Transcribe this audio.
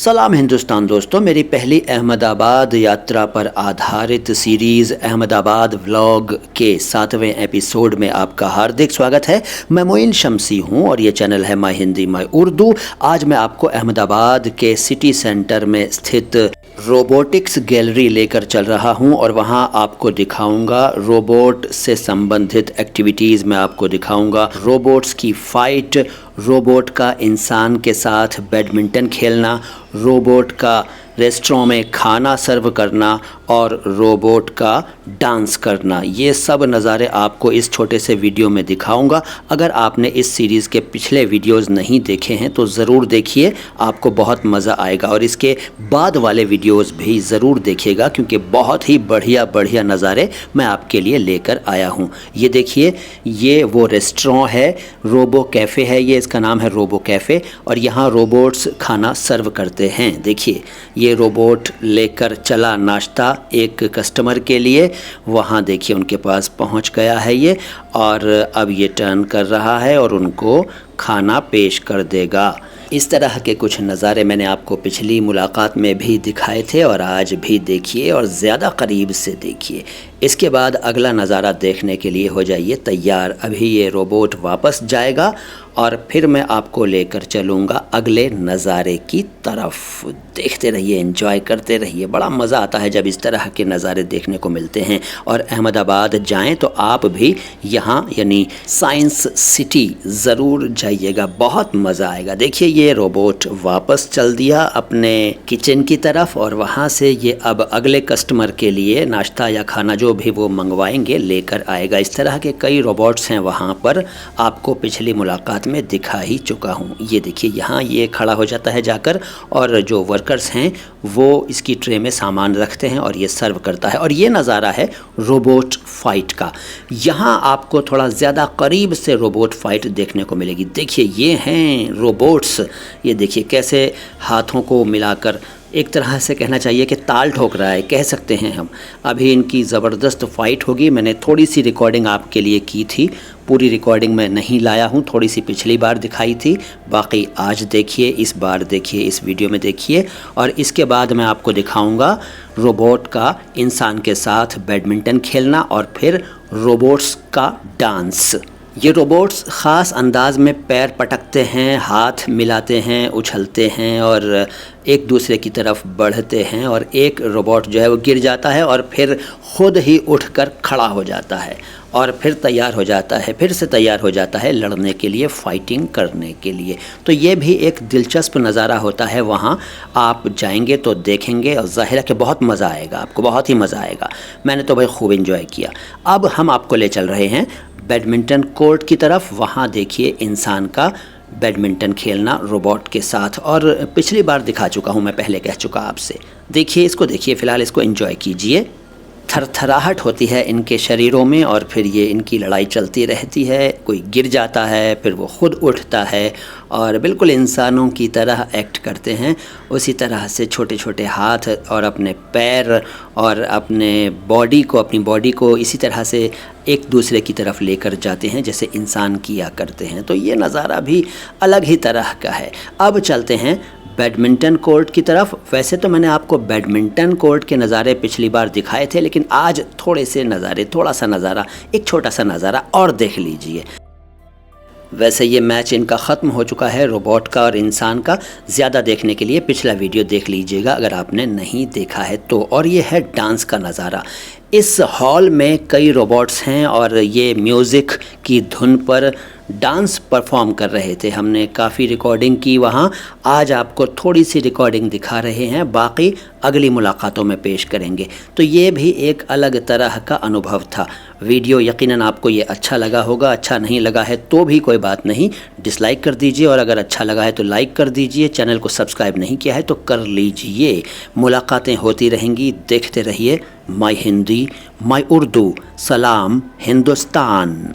सलाम हिंदुस्तान दोस्तों, मेरी पहली अहमदाबाद यात्रा पर आधारित सीरीज़ अहमदाबाद व्लॉग के 7वें एपिसोड में आपका हार्दिक स्वागत है। मैं मोइन शमसी हूं और ये चैनल है माय हिंदी माय उर्दू। आज मैं आपको अहमदाबाद के सिटी सेंटर में स्थित रोबोटिक्स गैलरी लेकर चल रहा हूं और वहां आपको दिखाऊंगा रोबोट से संबंधित एक्टिविटीज़। मैं आपको दिखाऊंगा रोबोट्स की फ़ाइट, रोबोट का इंसान के साथ बैडमिंटन खेलना, रोबोट का रेस्टोरेंट में खाना सर्व करना और रोबोट का डांस करना। ये सब नज़ारे आपको इस छोटे से वीडियो में दिखाऊंगा। अगर आपने इस सीरीज़ के पिछले वीडियोस नहीं देखे हैं तो ज़रूर देखिए, आपको बहुत मज़ा आएगा। और इसके बाद वाले वीडियोस भी ज़रूर देखिएगा क्योंकि बहुत ही बढ़िया नज़ारे मैं आपके लिए लेकर आया हूँ। ये देखिए, ये वो रेस्टोरेंट है, रोबो कैफ़े है, ये इसका नाम है रोबो कैफ़े और यहाँ रोबोट्स खाना सर्व करते हैं। देखिए, ये रोबोट लेकर चला नाश्ता एक कस्टमर के लिए। वहाँ देखिए उनके पास पहुँच गया है ये और अब ये टर्न कर रहा है और उनको खाना पेश कर देगा। इस तरह के कुछ नज़ारे मैंने आपको पिछली मुलाकात में भी दिखाए थे और आज भी देखिए और ज़्यादा करीब से देखिए। इसके बाद अगला नज़ारा देखने के लिए हो जाइए तैयार। अभी ये रोबोट वापस जाएगा और फिर मैं आपको लेकर चलूँगा अगले नज़ारे की तरफ। देखते रहिए, एंजॉय करते रहिए। बड़ा मज़ा आता है जब इस तरह के नज़ारे देखने को मिलते हैं। और अहमदाबाद जाएं तो आप भी यहाँ यानी साइंस सिटी ज़रूर जाइएगा, बहुत मज़ा आएगा। देखिए, ये रोबोट वापस चल दिया अपने किचन की तरफ और वहाँ से ये अब अगले कस्टमर के लिए नाश्ता या खाना जो भी वो मंगवाएंगे लेकर आएगा। इस तरह के कई रोबोट्स हैं वहाँ पर, आपको पिछली मुलाकात में दिखा ही चुका हूँ। ये देखिए, यहाँ ये खड़ा हो जाता है जाकर और जो वर्कर्स हैं वो इसकी ट्रे में सामान रखते हैं और ये सर्व करता है। और ये नज़ारा है रोबोट फाइट का। यहाँ आपको थोड़ा ज़्यादा करीब से रोबोट फाइट देखने को मिलेगी। देखिए, ये हैं रोबोट्स। ये देखिए कैसे हाथों को मिलाकर एक तरह से कहना चाहिए कि ताल ठोक रहा है, कह सकते हैं हम। अभी इनकी ज़बरदस्त फ़ाइट होगी। मैंने थोड़ी सी रिकॉर्डिंग आपके लिए की थी, पूरी रिकॉर्डिंग मैं नहीं लाया हूँ, थोड़ी सी पिछली बार दिखाई थी। बाकी आज देखिए, इस बार देखिए, इस वीडियो में देखिए। और इसके बाद मैं आपको दिखाऊंगा रोबोट का इंसान के साथ बैडमिंटन खेलना और फिर रोबोट्स का डांस। ये रोबोट्स ख़ास अंदाज में पैर पटकते हैं, हाथ मिलाते हैं, उछलते हैं और एक दूसरे की तरफ बढ़ते हैं। और एक रोबोट जो है वो गिर जाता है और फिर ख़ुद ही उठकर खड़ा हो जाता है और फिर तैयार हो जाता है, फिर से तैयार हो जाता है लड़ने के लिए, फाइटिंग करने के लिए। तो ये भी एक दिलचस्प नज़ारा होता है। वहाँ आप जाएंगे तो देखेंगे और ज़ाहिर है कि बहुत मज़ा आएगा, आपको बहुत ही मज़ा आएगा। मैंने तो भाई खूब एंजॉय किया। अब हम आपको ले चल रहे हैं बैडमिंटन कोर्ट की तरफ। वहाँ देखिए इंसान का बैडमिंटन खेलना रोबोट के साथ, और पिछली बार दिखा चुका हूँ मैं, पहले कह चुका आपसे। देखिए, इसको देखिए, फ़िलहाल इसको एंजॉय कीजिए। थरथराहट होती है इनके शरीरों में और फिर ये इनकी लड़ाई चलती रहती है। कोई गिर जाता है, फिर वो ख़ुद उठता है और बिल्कुल इंसानों की तरह एक्ट करते हैं। उसी तरह से छोटे छोटे हाथ और अपने पैर और अपनी बॉडी को इसी तरह से एक दूसरे की तरफ लेकर जाते हैं जैसे इंसान किया करते हैं। तो ये नज़ारा भी अलग ही तरह का है। अब चलते हैं बैडमिंटन कोर्ट की तरफ। वैसे तो मैंने आपको बैडमिंटन कोर्ट के नज़ारे पिछली बार दिखाए थे, लेकिन आज थोड़ा सा नज़ारा, एक छोटा सा नज़ारा और देख लीजिए। वैसे ये मैच इनका ख़त्म हो चुका है, रोबोट का और इंसान का। ज़्यादा देखने के लिए पिछला वीडियो देख लीजिएगा अगर आपने नहीं देखा है तो। और ये है डांस का नज़ारा। इस हॉल में कई रोबोट्स हैं और ये म्यूज़िक की धुन पर डांस परफॉर्म कर रहे थे। हमने काफ़ी रिकॉर्डिंग की वहाँ। आज आपको थोड़ी सी रिकॉर्डिंग दिखा रहे हैं, बाकी अगली मुलाकातों में पेश करेंगे। तो ये भी एक अलग तरह का अनुभव था। वीडियो यकीनन आपको ये अच्छा लगा होगा। अच्छा नहीं लगा है तो भी कोई बात नहीं, डिसलाइक कर दीजिए, और अगर अच्छा लगा है तो लाइक कर दीजिए। चैनल को सब्सक्राइब नहीं किया है तो कर लीजिए। मुलाकातें होती रहेंगी, देखते रहिए माय हिंदी माय उर्दू। सलाम हिंदुस्तान।